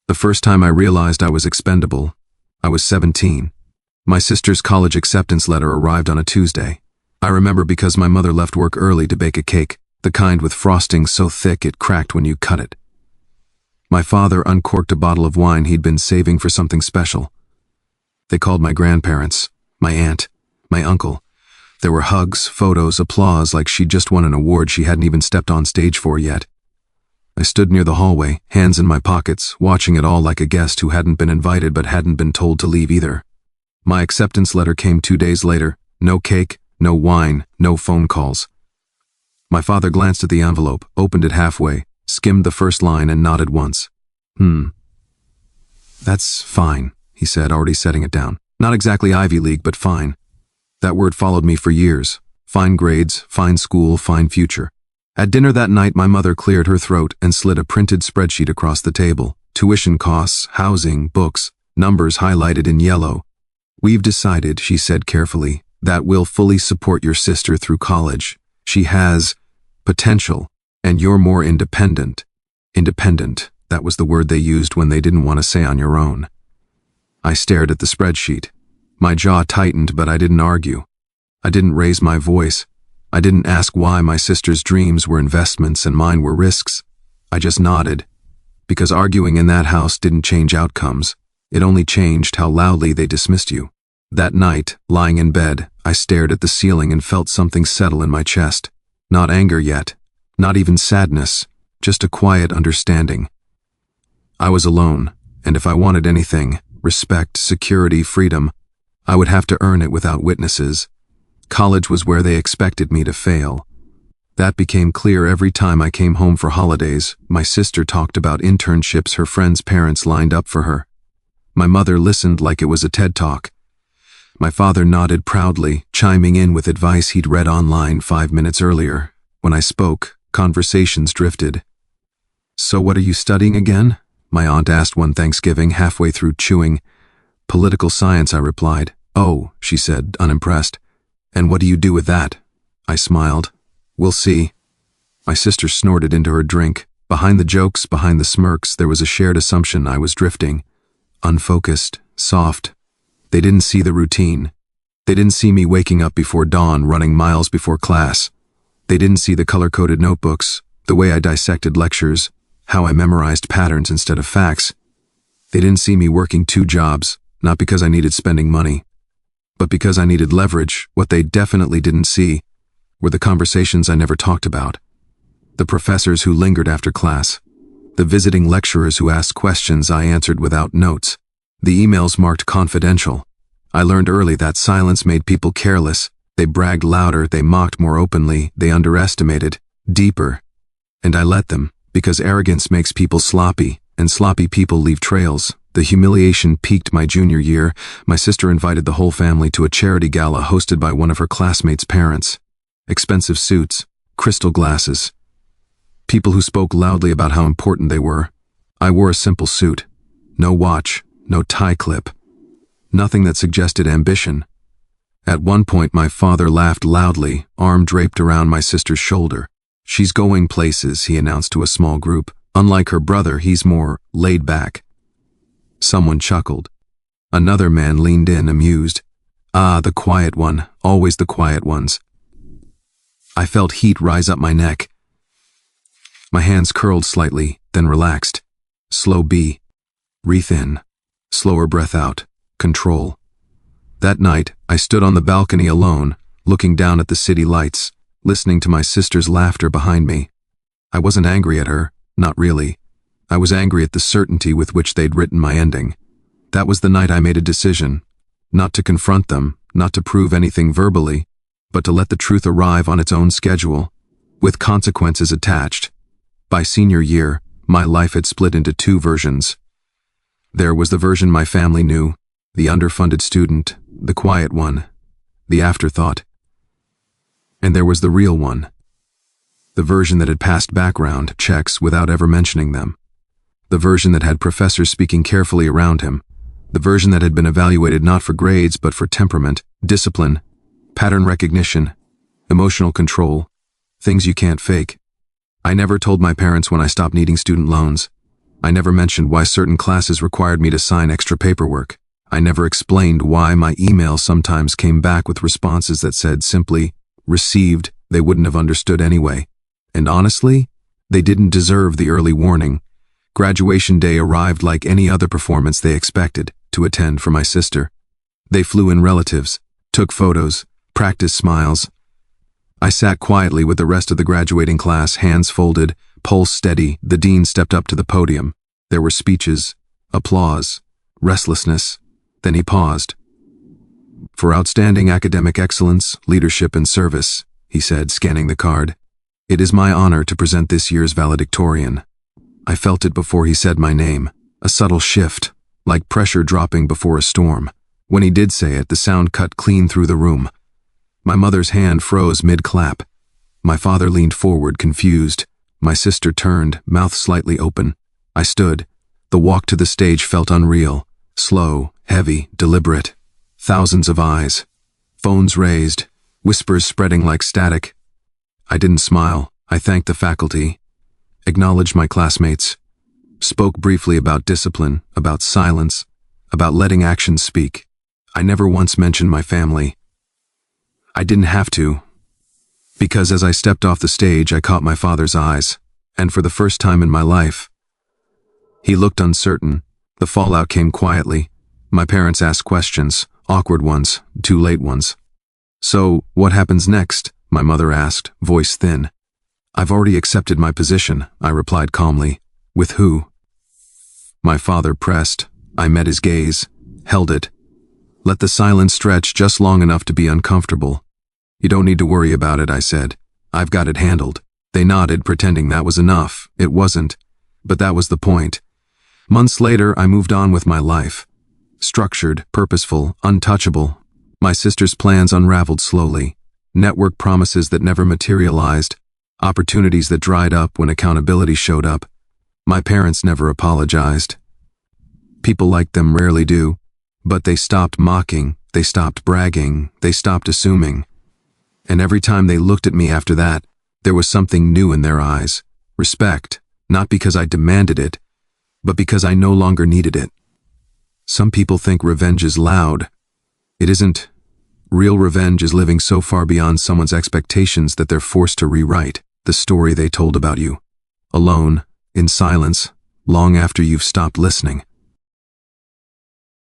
The first time I realized I was expendable, I was 17. My sister's college acceptance letter arrived on a Tuesday. I remember because my mother left work early to bake a cake, the kind with frosting so thick it cracked when you cut it. My father uncorked a bottle of wine he'd been saving for something special. They called my grandparents, my aunt, my uncle. There were hugs, photos, applause like she'd just won an award she hadn't even stepped on stage for yet. I stood near the hallway, hands in my pockets, watching it all like a guest who hadn't been invited but hadn't been told to leave either. My acceptance letter came 2 days later. No cake, no wine, no phone calls. My father glanced at the envelope, opened it halfway, skimmed the first line and nodded once. That's fine, he said, already setting it down. Not exactly Ivy League, but fine. That word followed me for years. Fine grades, fine school, fine future. At dinner that night, my mother cleared her throat and slid a printed spreadsheet across the table. Tuition costs, housing, books, numbers highlighted in yellow. We've decided, she said carefully, that we'll fully support your sister through college. She has potential, and you're more independent. Independent, that was the word they used when they didn't want to say on your own. I stared at the spreadsheet. My jaw tightened, but I didn't argue. I didn't raise my voice. I didn't ask why my sister's dreams were investments and mine were risks. I just nodded. Because arguing in that house didn't change outcomes. It only changed how loudly they dismissed you. That night, lying in bed, I stared at the ceiling and felt something settle in my chest. Not anger yet. Not even sadness. Just a quiet understanding. I was alone, and if I wanted anything, respect, security, freedom, I would have to earn it without witnesses. College was where they expected me to fail. That became clear every time I came home for holidays. My sister talked about internships her friends' parents lined up for her. My mother listened like it was a TED Talk. My father nodded proudly, chiming in with advice he'd read online 5 minutes earlier. When I spoke, conversations drifted. So what are you studying again? My aunt asked one Thanksgiving, halfway through chewing. Political science, I replied. Oh, she said, unimpressed. And what do you do with that? I smiled. We'll see. My sister snorted into her drink. Behind the jokes, behind the smirks, there was a shared assumption I was drifting. Unfocused, soft. They didn't see the routine. They didn't see me waking up before dawn, running miles before class. They didn't see the color-coded notebooks, the way I dissected lectures, how I memorized patterns instead of facts. They didn't see me working 2 jobs, not because I needed spending money, but because I needed leverage. What they definitely didn't see were the conversations I never talked about. The professors who lingered after class. The visiting lecturers who asked questions I answered without notes. The emails marked confidential. I learned early that silence made people careless. They bragged louder, they mocked more openly, they underestimated, deeper. And I let them, because arrogance makes people sloppy, and sloppy people leave trails. The humiliation peaked my junior year. My sister invited the whole family to a charity gala hosted by one of her classmates' parents. Expensive suits, crystal glasses. People who spoke loudly about how important they were. I wore a simple suit. No watch, no tie clip. Nothing that suggested ambition. At one point my father laughed loudly, arm draped around my sister's shoulder. She's going places, he announced to a small group. Unlike her brother, he's more laid back. Someone chuckled. Another man leaned in, amused. Ah, the quiet one, always the quiet ones. I felt heat rise up my neck. My hands curled slightly, then relaxed. Slow B. Breathe in. Slower breath out. Control. That night, I stood on the balcony alone, looking down at the city lights, listening to my sister's laughter behind me. I wasn't angry at her, not really. I was angry at the certainty with which they'd written my ending. That was the night I made a decision. Not to confront them, not to prove anything verbally, but to let the truth arrive on its own schedule, with consequences attached. By senior year, my life had split into 2 versions. There was the version my family knew, the underfunded student, the quiet one, the afterthought. And there was the real one, the version that had passed background checks without ever mentioning them, the version that had professors speaking carefully around him, the version that had been evaluated not for grades but for temperament, discipline, pattern recognition, emotional control, things you can't fake. I never told my parents when I stopped needing student loans. I never mentioned why certain classes required me to sign extra paperwork. I never explained why my email sometimes came back with responses that said simply, "Received," they wouldn't have understood anyway. And honestly, they didn't deserve the early warning. Graduation day arrived like any other performance they expected to attend for my sister. They flew in relatives, took photos, practiced smiles. I sat quietly with the rest of the graduating class, hands folded, pulse steady. The dean stepped up to the podium. There were speeches, applause, restlessness. Then he paused. "For outstanding academic excellence, leadership, and service," he said, scanning the card, "it is my honor to present this year's valedictorian." I felt it before he said my name, a subtle shift, like pressure dropping before a storm. When he did say it, the sound cut clean through the room. My mother's hand froze mid-clap. My father leaned forward, confused. My sister turned, mouth slightly open. I stood. The walk to the stage felt unreal, slow, heavy, deliberate. Thousands of eyes. Phones raised, whispers spreading like static. I didn't smile. I thanked the faculty, acknowledged my classmates, spoke briefly about discipline, about silence, about letting actions speak. I never once mentioned my family. I didn't have to, because as I stepped off the stage, I caught my father's eyes, and for the first time in my life, he looked uncertain. The fallout came quietly. My parents asked questions, awkward ones, too late ones. "So, what happens next?" my mother asked, voice thin. "I've already accepted my position," I replied calmly. "With who?" My father pressed. I met his gaze, held it. Let the silence stretch just long enough to be uncomfortable. "You don't need to worry about it," I said. "I've got it handled." They nodded, pretending that was enough. It wasn't, but that was the point. Months later, I moved on with my life. Structured, purposeful, untouchable. My sister's plans unraveled slowly. Network promises that never materialized. Opportunities that dried up when accountability showed up. My parents never apologized. People like them rarely do. But they stopped mocking, they stopped bragging, they stopped assuming. And every time they looked at me after that, there was something new in their eyes. Respect, not because I demanded it, but because I no longer needed it. Some people think revenge is loud. It isn't. Real revenge is living so far beyond someone's expectations that they're forced to rewrite the story they told about you. Alone, in silence, long after you've stopped listening.